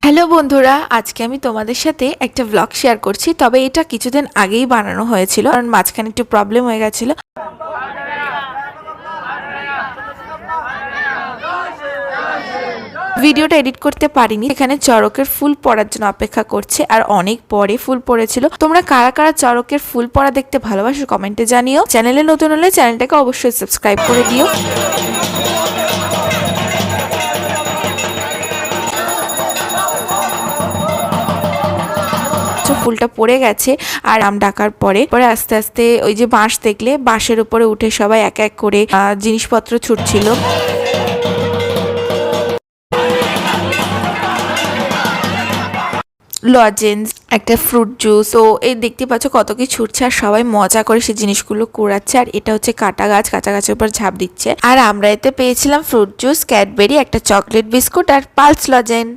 Hello বন্ধুরা, আজকে আমি তোমাদের সাথে একটা ব্লগ শেয়ার করছি। তবে এটা কিছুদিন আগেই বানানো হয়েছিল, কারণ মাঝখানে একটু প্রবলেম হয়ে গেছিল। ভিডিওটা এডিট করতে পারিনি। এখানে চড়কের ফুল পড়ার জন্য অপেক্ষা করছে, আর অনেক পরে ফুল পড়েছিল। তোমরা কারা কারা চড়কের ফুল পড়া দেখতে ভালোবাসো কমেন্টে জানিও। চ্যানেলে নতুন হলে চ্যানেলটাকে অবশ্যই সাবস্ক্রাইব করে দিও। ফুলটা পড়ে গেছে আর আম ডাকার পরে আস্তে আস্তে ওই যে বাঁশ দেখলে বাঁশের উপরে উঠে সবাই এক এক করে জিনিসপত্র ছুটছিল। লজেন্স, একটা ফ্রুট জুস, ও এই দেখতে পাচ্ছ কত কি ছুটছে আর সবাই মজা করে সেই জিনিসগুলো কুড়াচ্ছে। আর এটা হচ্ছে কাঁটা গাছের উপর ঝাঁপ দিচ্ছে। আর আমরা এতে পেয়েছিলাম ফ্রুট জুস, ক্যাডবেরি, একটা চকলেট বিস্কুট আর পালস লজেন্স।